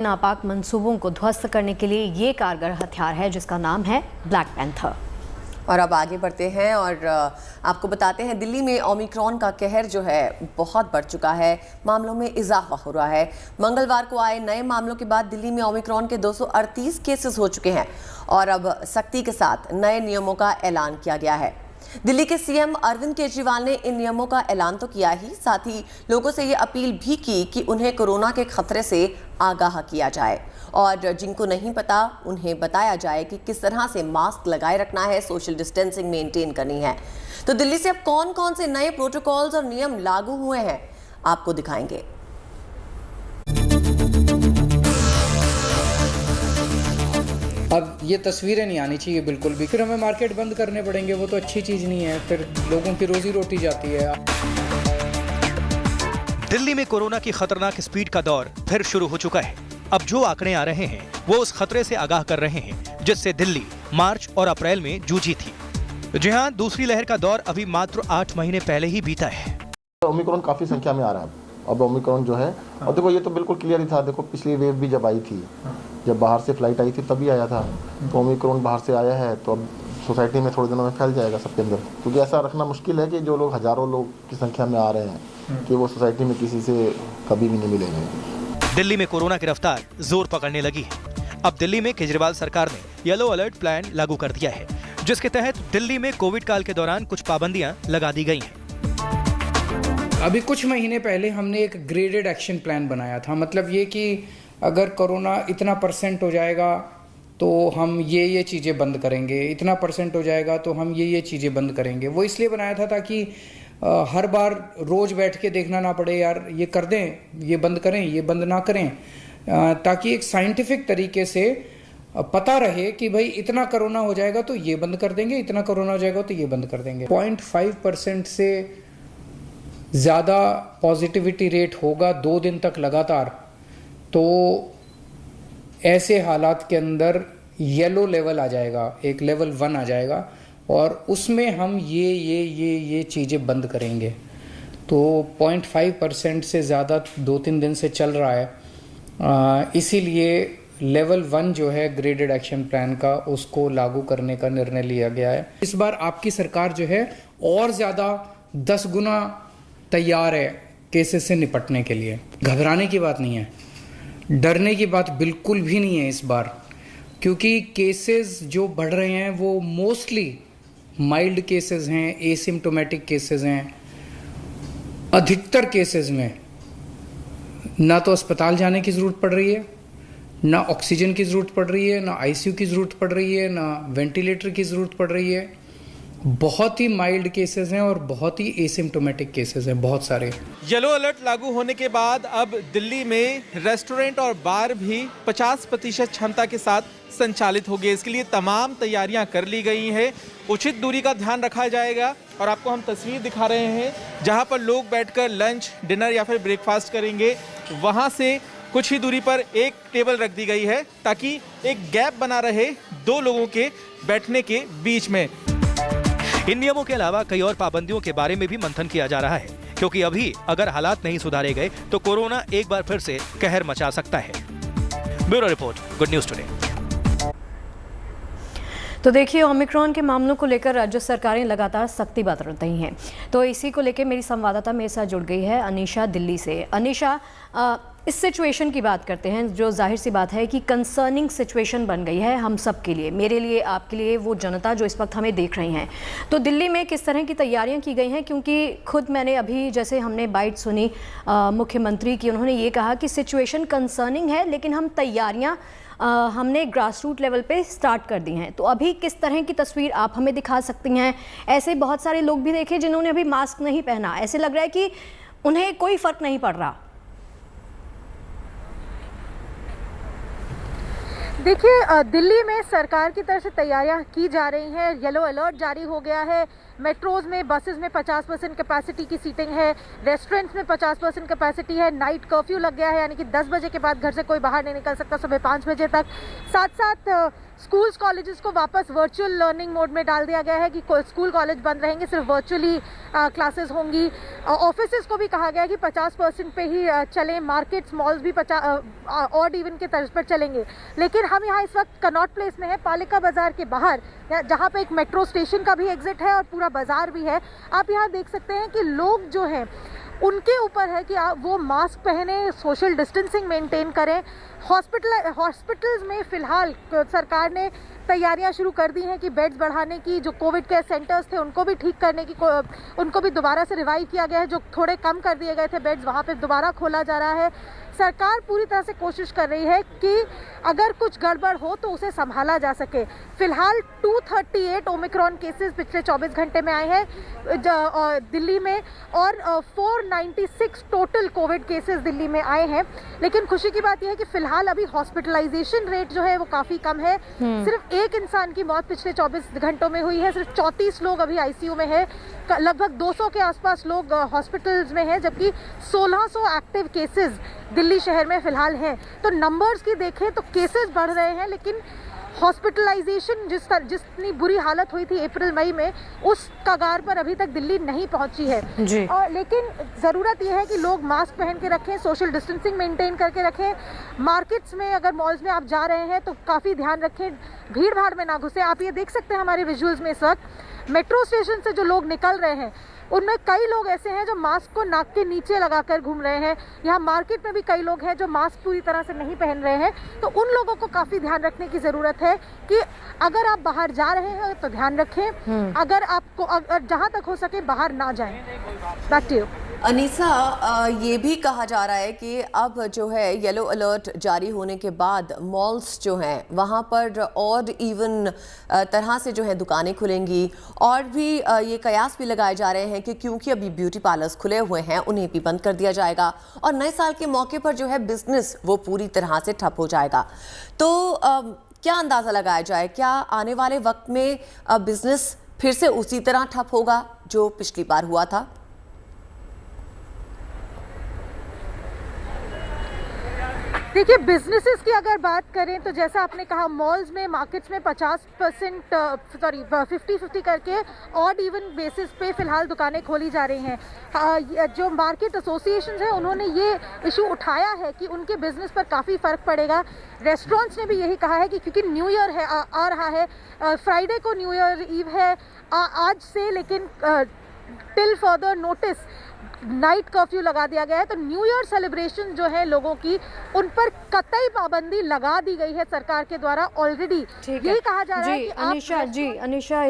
नापाक मंसूबों को ध्वस्त करने के लिए ये कारगर हथियार है जिसका नाम है ब्लैक पैंथर। और अब आगे बढ़ते हैं और आपको बताते हैं दिल्ली में ओमिक्रॉन का कहर जो है बहुत बढ़ चुका है, मामलों में इजाफा हो रहा है। मंगलवार को आए नए मामलों के बाद दिल्ली में ओमिक्रॉन के 238 केसेस हो चुके हैं और अब सख्ती के साथ नए नियमों का ऐलान किया गया है। दिल्ली के सीएम अरविंद केजरीवाल ने इन नियमों का ऐलान तो किया ही, साथ ही लोगों से ये अपील भी की कि उन्हें कोरोना के खतरे से आगाह किया जाए और जिनको नहीं पता उन्हें बताया जाए कि किस तरह से मास्क लगाए रखना है, सोशल डिस्टेंसिंग मेंटेन करनी है। तो दिल्ली से अब कौन कौन से नए प्रोटोकॉल्स और नियम लागू हुए हैं आपको दिखाएंगे। अब ये तस्वीरें नहीं आनी चाहिए बिल्कुल भी, फिर हमें मार्केट बंद करने पड़ेंगे, वो तो अच्छी चीज़ नहीं है, फिर लोगों की रोजी रोटी जाती है। दिल्ली में कोरोना की खतरनाक स्पीड का दौर फिर शुरू हो चुका है। अब जो आंकड़े आ रहे हैं वो उस खतरे से आगाह कर रहे हैं जिससे दिल्ली मार्च और अप्रैल में जूझी थी। जी हां, दूसरी लहर का दौर अभी मात्र 8 महीने पहले ही बीता है। ओमिक्रॉन काफी संख्या में आ रहा है अब ओमिक्रॉन जो है, और देखो ये तो बिल्कुल क्लियर ही था। देखो पिछली वेव भी जब आई थी, जब बाहर से फ्लाइट आई थी तभी आया था, तो ओमिक्रॉन बाहर से आया है तो अब सोसाइटी में थोड़े दिनों में फैल जाएगा सबके अंदर, क्योंकि ऐसा रखना मुश्किल है कि जो लोग हजारों लोग की संख्या में आ रहे हैं कि वो सोसाइटी में किसी से कभी भी नहीं मिलेंगे। दिल्ली में कोरोना की रफ्तार जोर पकड़ने लगी है। अब दिल्ली में केजरीवाल सरकार ने येलो अलर्ट प्लान लागू कर दिया है, जिसके तहत दिल्ली में कोविड काल के दौरान कुछ पाबंदियां लगा दी गई हैं। अभी कुछ महीने पहले हमने एक ग्रेडेड एक्शन प्लान बनाया था, मतलब ये कि अगर कोरोना इतना % हो जाएगा तो हम ये चीज़ें बंद करेंगे, इतना % हो जाएगा तो हम ये चीज़ें बंद करेंगे। वो इसलिए बनाया था ताकि हर बार रोज़ बैठ के देखना ना पड़े, यार ये कर दें, ये बंद करें, ये बंद ना करें, ताकि एक साइंटिफिक तरीके से पता रहे कि भाई इतना कोरोना हो जाएगा तो ये बंद कर देंगे, इतना कोरोना हो जाएगा तो ये बंद कर देंगे। 0.5% से ज़्यादा पॉजिटिविटी रेट होगा 2 दिन तक लगातार, तो ऐसे हालात के अंदर येलो लेवल आ जाएगा, एक लेवल 1 आ जाएगा और उसमें हम ये चीज़ें बंद करेंगे। तो 0.5% से ज़्यादा 2-3 दिन से चल रहा है, इसीलिए लेवल 1 जो है ग्रेडेड एक्शन प्लान का, उसको लागू करने का निर्णय लिया गया है। इस बार आपकी सरकार जो है और ज़्यादा 10 गुना तैयार है केसेस से निपटने के लिए। घबराने की बात नहीं है, डरने की बात बिल्कुल भी नहीं है इस बार, क्योंकि केसेस जो बढ़ रहे हैं वो मोस्टली माइल्ड केसेस हैं, एसिम्प्टोमेटिक केसेस हैं। अधिकतर केसेस में ना तो अस्पताल जाने की ज़रूरत पड़ रही है, ना ऑक्सीजन की ज़रूरत पड़ रही है, ना आईसीयू की ज़रूरत पड़ रही है, ना वेंटिलेटर की ज़रूरत पड़ रही है। बहुत ही माइल्ड केसेस हैं और बहुत ही एसिम्प्टोमेटिक केसेस हैं, बहुत सारे। येलो अलर्ट लागू होने के बाद अब दिल्ली में रेस्टोरेंट और बार भी 50% क्षमता के साथ संचालित हो गए। इसके लिए तमाम तैयारियां कर ली गई हैं। उचित दूरी का ध्यान रखा जाएगा और आपको हम तस्वीर दिखा रहे हैं जहां पर लोग बैठकर लंच, डिनर या फिर ब्रेकफास्ट करेंगे। वहां से कुछ ही दूरी पर एक टेबल रख दी गई है ताकि एक गैप बना रहे 2 लोगों के बैठने के बीच में। इन नियमों के अलावा कई और पाबंदियों के बारे में भी मंथन किया जा रहा है, क्योंकि अभी अगर हालात नहीं सुधारे गए तो कोरोना एक बार फिर से कहर मचा सकता है। Bureau report, good news today. तो देखिए, ओमिक्रॉन के मामलों को लेकर राज्य सरकारें लगातार सख्ती बरत रही हैं। तो इसी को लेकर मेरी संवाददाता मेरे साथ जुड़ गई है अनीशा दिल्ली से। अनीशा, इस सिचुएशन की बात करते हैं जो जाहिर सी बात है कि कंसर्निंग सिचुएशन बन गई है हम सब के लिए, मेरे लिए, आपके लिए, वो जनता जो इस वक्त हमें देख रही हैं। तो दिल्ली में किस तरह की तैयारियां की गई हैं, क्योंकि खुद मैंने अभी जैसे हमने बाइट सुनी मुख्यमंत्री की, उन्होंने ये कहा कि सिचुएशन कंसर्निंग है लेकिन हम तैयारियाँ हमने ग्रास रूट लेवल पे स्टार्ट कर दी हैं। तो अभी किस तरह की तस्वीर आप हमें दिखा सकती हैं? ऐसे बहुत सारे लोग भी देखे जिन्होंने अभी मास्क नहीं पहना, ऐसे लग रहा है कि उन्हें कोई फ़र्क नहीं पड़ रहा। देखिए, दिल्ली में सरकार की तरफ से तैयारियां की जा रही हैं। येलो अलर्ट जारी हो गया है, मेट्रोज में, बसेस में 50% कैपेसिटी की सीटिंग है, रेस्टोरेंट्स में 50% कैपेसिटी है, नाइट कर्फ्यू लग गया है, यानी कि 10 बजे के बाद घर से कोई बाहर नहीं निकल सकता, सुबह 5 बजे तक। साथ साथ स्कूल्स कॉलेजेस को वापस वर्चुअल लर्निंग मोड में डाल दिया गया है कि स्कूल कॉलेज बंद रहेंगे, सिर्फ वर्चुअली क्लासेस होंगी। ऑफिसेस को भी कहा गया है कि 50% पे ही चलें, मार्केट्स, मॉल्स भी ऑड इवन के तर्ज पर चलेंगे। लेकिन हम यहाँ इस वक्त कनॉट प्लेस में है, पालिका बाजार के बाहर, जहाँ पे एक मेट्रो स्टेशन का भी एग्जिट है और पूरा बाजार भी है। आप यहाँ देख सकते हैं कि लोग जो हैं उनके ऊपर है कि वो मास्क पहने, सोशल डिस्टेंसिंग मेंटेन करें। हॉस्पिटल्स में फ़िलहाल सरकार ने तैयारियां शुरू कर दी हैं कि बेड्स बढ़ाने की, जो कोविड केयर सेंटर्स थे उनको भी ठीक करने की, उनको भी दोबारा से रिवाइव किया गया है। जो थोड़े कम कर दिए गए थे बेड्स, वहाँ पे दोबारा खोला जा रहा है। सरकार पूरी तरह से कोशिश कर रही है कि अगर कुछ गड़बड़ हो तो उसे संभाला जा सके। फिलहाल 238 ओमिक्रॉन केसेस पिछले 24 घंटे में आए हैं दिल्ली में, और 496 टोटल कोविड केसेस दिल्ली में आए हैं। लेकिन खुशी की बात यह है कि फिलहाल अभी हॉस्पिटलाइजेशन रेट जो है वो काफ़ी कम है। सिर्फ एक इंसान की मौत पिछले 24 घंटों में हुई है, सिर्फ 34 लोग अभी आईसीयू में है, लगभग 200 के आसपास लोग हॉस्पिटल्स में हैं, जबकि 1600 एक्टिव केसेस दिल्ली शहर में फिलहाल हैं। तो नंबर्स की देखें तो केसेस बढ़ रहे हैं, लेकिन हॉस्पिटलाइजेशन जितनी बुरी हालत हुई थी अप्रैल मई में, उस कगार पर अभी तक दिल्ली नहीं पहुंची है जी। और लेकिन ज़रूरत यह है कि लोग मास्क पहन के रखें, सोशल डिस्टेंसिंग मेंटेन करके रखें। मार्केट्स में, अगर मॉल्स में आप जा रहे हैं तो काफ़ी ध्यान रखें, भीड़ भाड़ में ना घुसे। आप ये देख सकते हैं हमारे विजुअल्स में, इस वक्त मेट्रो स्टेशन से जो लोग निकल रहे हैं उनमें कई लोग ऐसे हैं जो मास्क को नाक के नीचे लगाकर घूम रहे हैं। यहाँ मार्केट में भी कई लोग हैं जो मास्क पूरी तरह से नहीं पहन रहे हैं। तो उन लोगों को काफ़ी ध्यान रखने की ज़रूरत है कि अगर आप बाहर जा रहे हैं तो ध्यान रखें, अगर जहाँ तक हो सके बाहर ना जाएं। बैक टू यू अनीसा, ये भी कहा जा रहा है कि अब जो है येलो अलर्ट जारी होने के बाद मॉल्स जो हैं वहाँ पर और इवन तरह से जो है दुकानें खुलेंगी, और भी ये कयास भी लगाए जा रहे हैं कि क्योंकि अभी ब्यूटी पार्लर्स खुले हुए हैं उन्हें भी बंद कर दिया जाएगा, और नए साल के मौके पर जो है बिजनेस वो पूरी तरह से ठप हो जाएगा। तो क्या अंदाज़ा लगाया जाए, क्या आने वाले वक्त में बिजनेस फिर से उसी तरह ठप होगा जो पिछली बार हुआ था? देखिए, बिजनेसेस की अगर बात करें तो जैसा आपने कहा, मॉल्स में, मार्केट्स में 50% करके ऑड इवन बेसिस पे फिलहाल दुकानें खोली जा रही हैं। जो मार्केट एसोसिएशन है उन्होंने ये इशू उठाया है कि उनके बिजनेस पर काफ़ी फ़र्क पड़ेगा। रेस्टोरेंट्स ने भी यही कहा है कि क्योंकि न्यू ईयर है आ रहा है, फ्राइडे को न्यू ईयर ईव है आज से, लेकिन till further notice night curfew लगा दिया गया है। तो न्यू ईयर सेलिब्रेशन जो है लोगों की, उन पर कतई पाबंदी लगा दी गई है सरकार के द्वारा ऑलरेडी। यही कहा जा रहा है कि अनीशा,